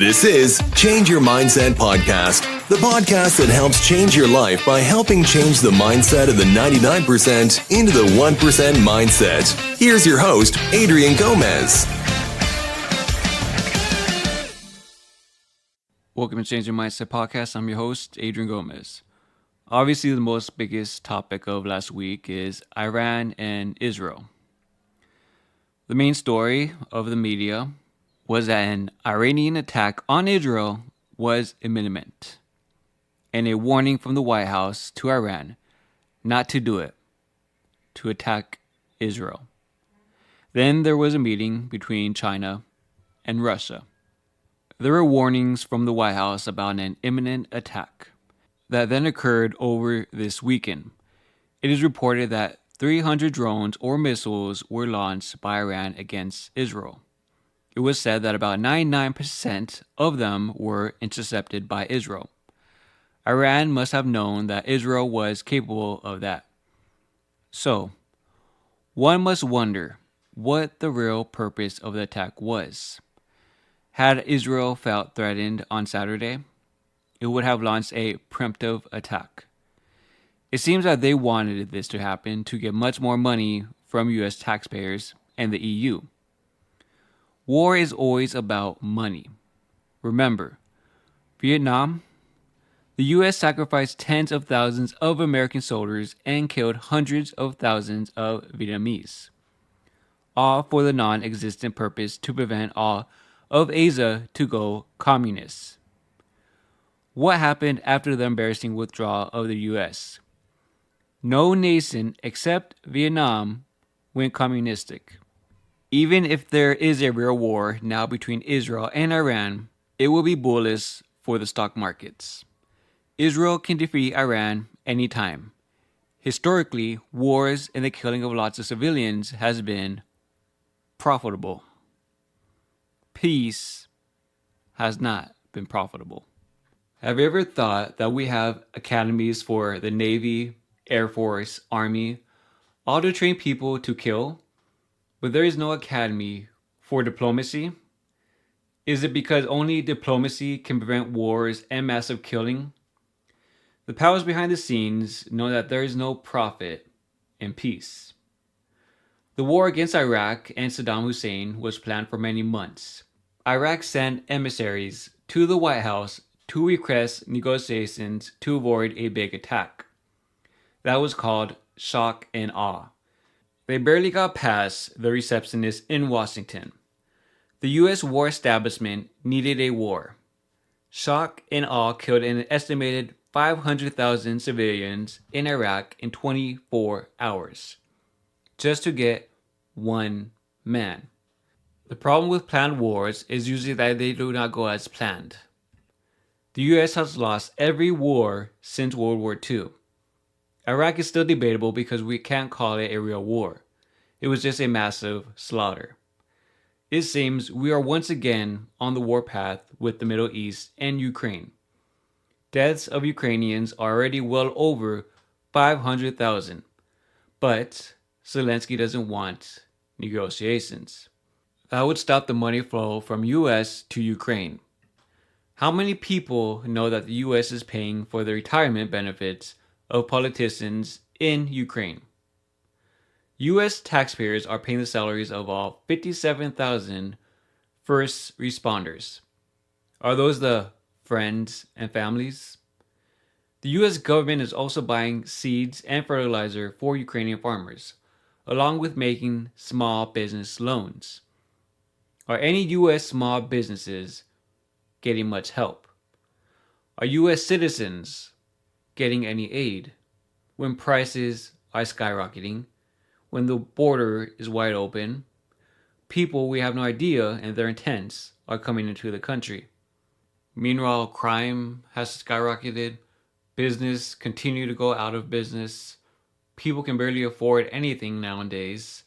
This is Change Your Mindset Podcast, the podcast that helps change your life by helping change the mindset of the 99% into the 1% mindset. Here's your host, Adrian Gomez. Welcome to Change Your Mindset Podcast. I'm your host, Adrian Gomez. Obviously, the most biggest topic of last week is Iran and Israel. The main story of the media was that an Iranian attack on Israel was imminent, and a warning from the White House to Iran not to do it, to attack Israel. Then there was a meeting between China and Russia. There were warnings from the White House about an imminent attack that then occurred over this weekend. It is reported that 300 drones or missiles were launched by Iran against Israel. It was said that about 99% of them were intercepted by Israel. Iran must have known that Israel was capable of that. So, one must wonder what the real purpose of the attack was. Had Israel felt threatened on Saturday, it would have launched a preemptive attack. It seems that they wanted this to happen to get much more money from U.S. taxpayers and the EU. War is always about money. Remember, Vietnam, the U.S. sacrificed tens of thousands of American soldiers and killed hundreds of thousands of Vietnamese, all for the non-existent purpose to prevent all of Asia to go communist. What happened after the embarrassing withdrawal of the U.S.? No nation except Vietnam went communistic. Even if there is a real war now between Israel and Iran, it will be bullish for the stock markets. Israel can defeat Iran anytime. Historically, wars and the killing of lots of civilians has been profitable. Peace has not been profitable. Have you ever thought that we have academies for the Navy, Air Force, Army, all to train people to kill? But there is no academy for diplomacy? Is it because only diplomacy can prevent wars and massive killing? The powers behind the scenes know that there is no profit in peace. The war against Iraq and Saddam Hussein was planned for many months. Iraq sent emissaries to the White House to request negotiations to avoid a big attack. That was called shock and awe. They barely got past the receptionist in Washington. The U.S. war establishment needed a war. Shock and awe killed an estimated 500,000 civilians in Iraq in 24 hours, just to get one man. The problem with planned wars is usually that they do not go as planned. The U.S. has lost every war since World War II. Iraq is still debatable because we can't call it a real war. It was just a massive slaughter. It seems we are once again on the warpath with the Middle East and Ukraine. Deaths of Ukrainians are already well over 500,000. But Zelensky doesn't want negotiations. That would stop the money flow from U.S. to Ukraine. How many people know that the U.S. is paying for the retirement benefits of politicians in Ukraine? U.S. taxpayers are paying the salaries of all 57,000 first responders. Are those the friends and families? The U.S. government is also buying seeds and fertilizer for Ukrainian farmers, along with making small business loans. Are any U.S. small businesses getting much help? Are U.S. citizens getting any aid when prices are skyrocketing, when the border is wide open, people we have no idea and their intents are coming into the country? Meanwhile, crime has skyrocketed, business continue to go out of business, people can barely afford anything nowadays,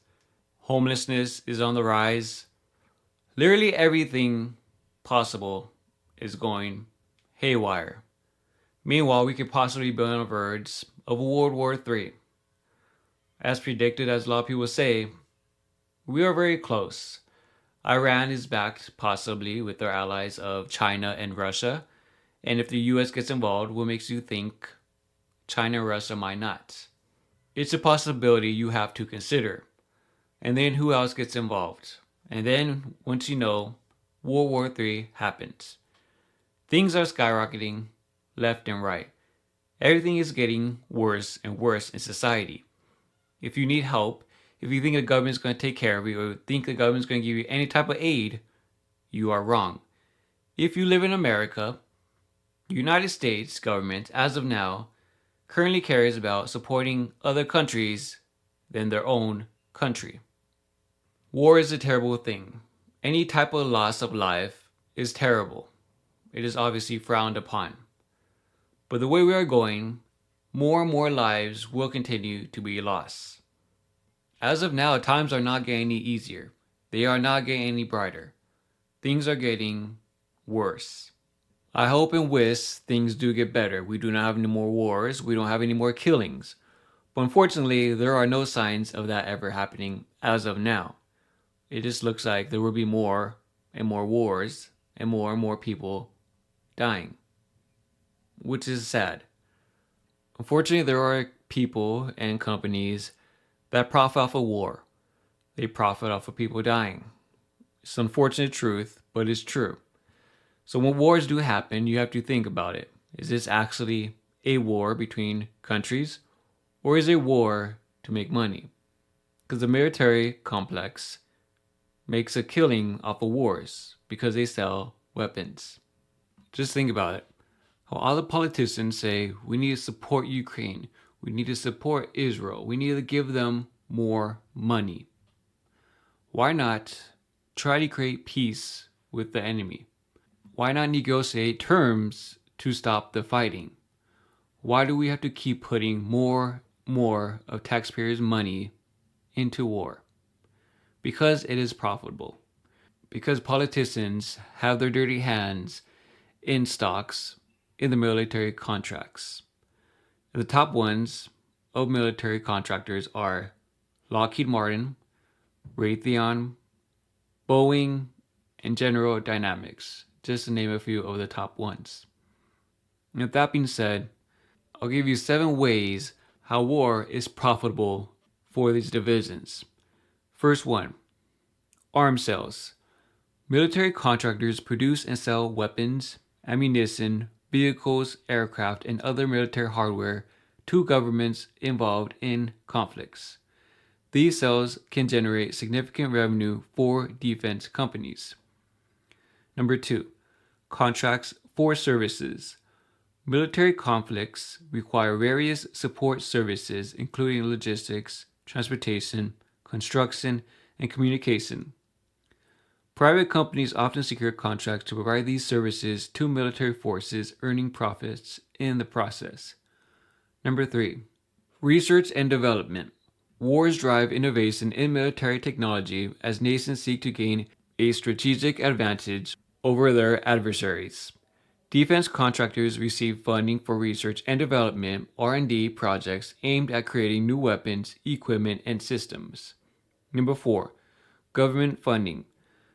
homelessness is on the rise. Literally everything possible is going haywire. Meanwhile, we could possibly be on the verge of World War III. As predicted, as a lot of people say, we are very close. Iran is backed possibly with their allies of China and Russia. And if the US gets involved, what makes you think China and Russia might not? It's a possibility you have to consider. And then who else gets involved? And then, once you know, World War III happens. Things are skyrocketing left and right. Everything is getting worse and worse in society. If you need help, if you think the government's going to take care of you, or think the government's going to give you any type of aid, you are wrong. If you live in America, the United States government, as of now, currently cares about supporting other countries than their own country. War is a terrible thing. Any type of loss of life is terrible. It is obviously frowned upon. But the way we are going, more and more lives will continue to be lost. As of now, times are not getting any easier. They are not getting any brighter. Things are getting worse. I hope and wish things do get better. We do not have any more wars. We don't have any more killings. But unfortunately, there are no signs of that ever happening as of now. It just looks like there will be more and more wars and more people dying, which is sad. Unfortunately, there are people and companies that profit off of war. They profit off of people dying. It's an unfortunate truth, but it's true. So when wars do happen, you have to think about it. Is this actually a war between countries, or is it a war to make money? Because the military complex makes a killing off of wars because they sell weapons. Just think about it. How all the politicians say, we need to support Ukraine. We need to support Israel. We need to give them more money. Why not try to create peace with the enemy? Why not negotiate terms to stop the fighting? Why do we have to keep putting more of taxpayers' money into war? Because it is profitable. Because politicians have their dirty hands in stocks in the military contracts. The top ones of military contractors are Lockheed Martin, Raytheon, Boeing, and General Dynamics, just to name a few of the top ones. And with that being said, I'll give you 7 ways how war is profitable for these divisions. First one, arms sales. Military contractors produce and sell weapons, ammunition, vehicles, aircraft, and other military hardware to governments involved in conflicts. These sales can generate significant revenue for defense companies. Number 2, contracts for services. Military conflicts require various support services, including logistics, transportation, construction, and communication. Private companies often secure contracts to provide these services to military forces, earning profits in the process. Number 3, research and development. Wars drive innovation in military technology as nations seek to gain a strategic advantage over their adversaries. Defense contractors receive funding for research and development (R&D) projects aimed at creating new weapons, equipment, and systems. Number 4, government funding.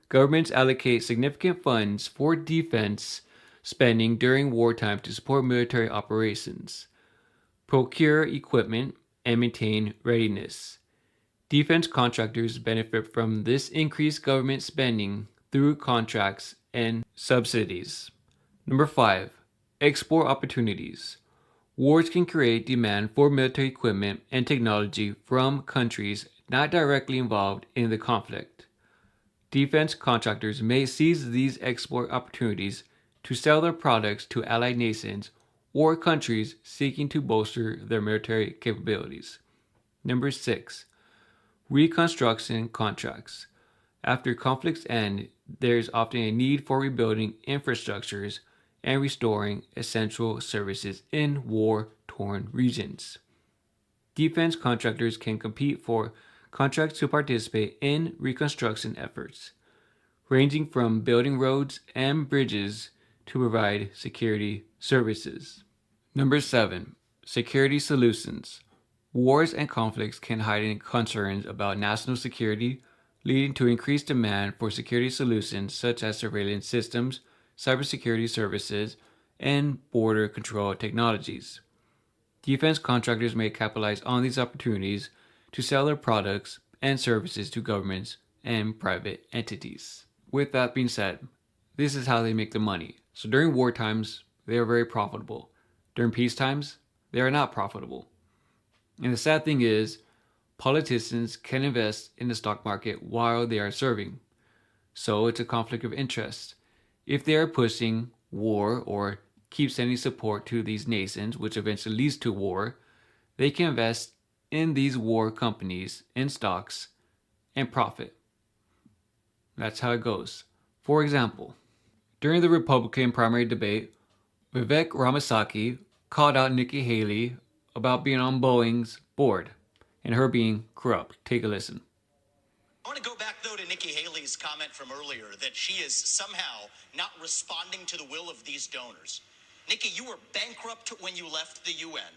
Governments allocate significant funds for defense spending during wartime to support military operations, procure equipment, and maintain readiness. Defense contractors benefit from this increased government spending through contracts and subsidies. Number 5, export opportunities. Wars can create demand for military equipment and technology from countries not directly involved in the conflict. Defense contractors may seize these export opportunities to sell their products to allied nations or countries seeking to bolster their military capabilities. Number 6, reconstruction contracts. After conflicts end, there is often a need for rebuilding infrastructures and restoring essential services in war-torn regions. Defense contractors can compete for contracts to participate in reconstruction efforts, ranging from building roads and bridges to provide security services. Number 7, security solutions. Wars and conflicts can heighten concerns about national security, leading to increased demand for security solutions such as surveillance systems, cybersecurity services, and border control technologies. Defense contractors may capitalize on these opportunities to sell their products and services to governments and private entities. With that being said, this is how they make the money. So during war times, they are very profitable. During peace times, they are not profitable. And the sad thing is, politicians can invest in the stock market while they are serving. So it's a conflict of interest. If they are pushing war or keep sending support to these nations, which eventually leads to war, they can invest in these war companies in stocks and profit. That's how it goes. For example, during the Republican primary debate, Vivek Ramaswamy called out Nikki Haley about being on Boeing's board and her being corrupt. Take a listen. I want to go back, though, to Nikki Haley's comment from earlier that she is somehow not responding to the will of these donors. Nikki, you were bankrupt when you left the UN.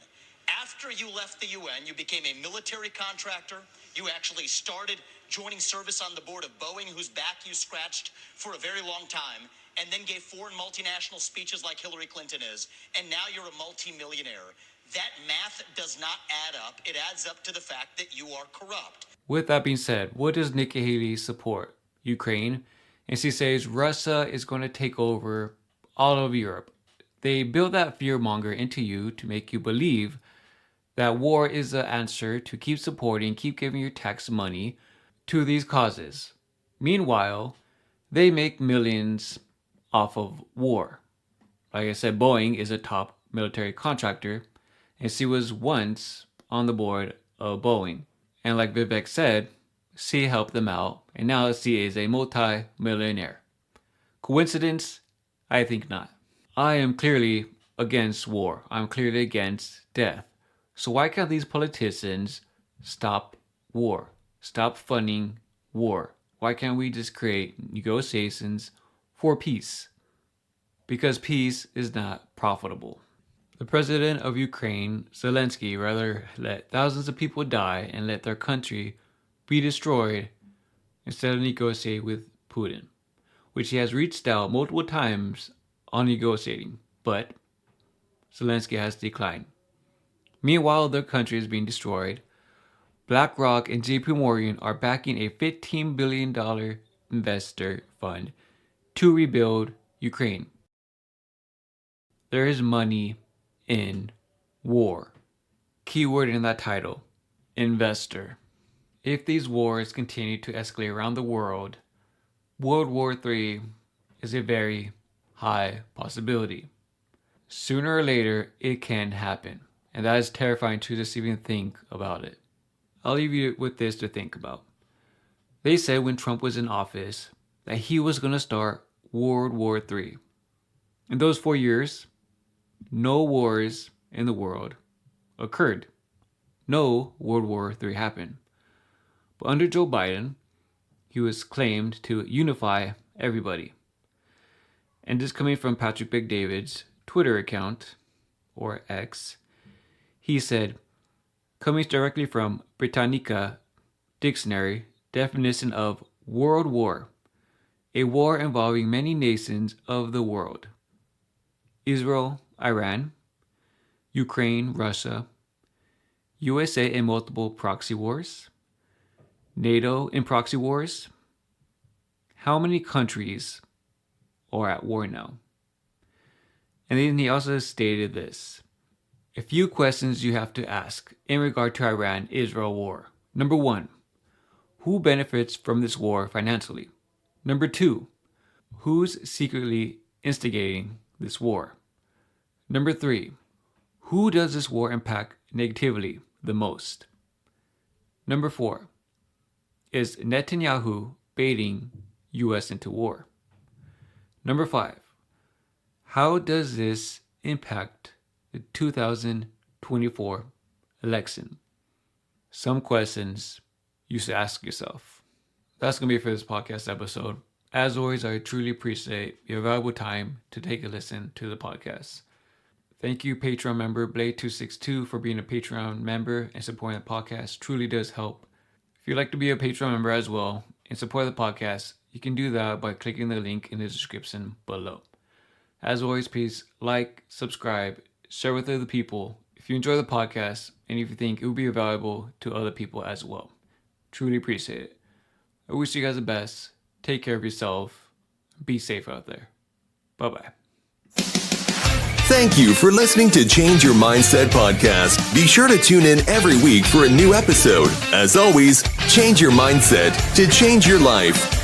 After you left the UN, you became a military contractor. You actually started joining service on the board of Boeing, whose back you scratched for a very long time, and then gave foreign multinational speeches like Hillary Clinton is, and now you're a multimillionaire. That math does not add up. It adds up to the fact that you are corrupt. With that being said, what does Nikki Haley support? Ukraine. And she says Russia is going to take over all of Europe. They build that fearmonger into you to make you believe that war is the answer to keep supporting, keep giving your tax money to these causes. Meanwhile, they make millions off of war. Like I said, Boeing is a top military contractor, and she was once on the board of Boeing. And like Vivek said, she helped them out, and now she is a multi-millionaire. Coincidence? I think not. I am clearly against war. I'm clearly against death. So why can't these politicians stop war? Stop funding war? Why can't we just create negotiations for peace? Because peace is not profitable. The president of Ukraine, Zelensky, rather let thousands of people die and let their country be destroyed instead of negotiate with Putin, which he has reached out multiple times on negotiating, but Zelensky has declined. Meanwhile, their country is being destroyed. BlackRock and JP Morgan are backing a $15 billion investor fund to rebuild Ukraine. There is money in war. Keyword in that title, investor. If these wars continue to escalate around the world, World War III is a very high possibility. Sooner or later, it can happen. And that is terrifying to just even think about it. I'll leave you with this to think about. They said when Trump was in office that he was going to start World War III. In those 4 years, no wars in the world occurred. No World War III happened. But under Joe Biden, he was claimed to unify everybody. And this coming from Patrick Bet-David's Twitter account, or X, he said, coming directly from Britannica Dictionary, definition of World War, a war involving many nations of the world. Israel, Iran, Ukraine, Russia, USA in multiple proxy wars, NATO in proxy wars. How many countries are at war now? And then he also stated this. A few questions you have to ask in regard to Iran-Israel war. Number 1, who benefits from this war financially? Number 2, who's secretly instigating this war? Number 3, who does this war impact negatively the most? Number 4, is Netanyahu baiting US into war? Number 5, how does this impact the 2024 election? Some questions you should ask yourself. That's going to be it for this podcast episode. As always, I truly appreciate your valuable time to take a listen to the podcast. Thank you, Patreon member Blade262, for being a Patreon member and supporting the podcast. Truly does help. If you'd like to be a Patreon member as well and support the podcast, you can do that by clicking the link in the description below. As always, please like, subscribe, share with other people if you enjoy the podcast and if you think it would be valuable to other people as well. Truly appreciate it. I wish you guys the best. Take care of yourself. Be safe out there. Bye-bye. Thank you for listening to Change Your Mindset podcast. Be sure to tune in every week for a new episode. As always, change your mindset to change your life.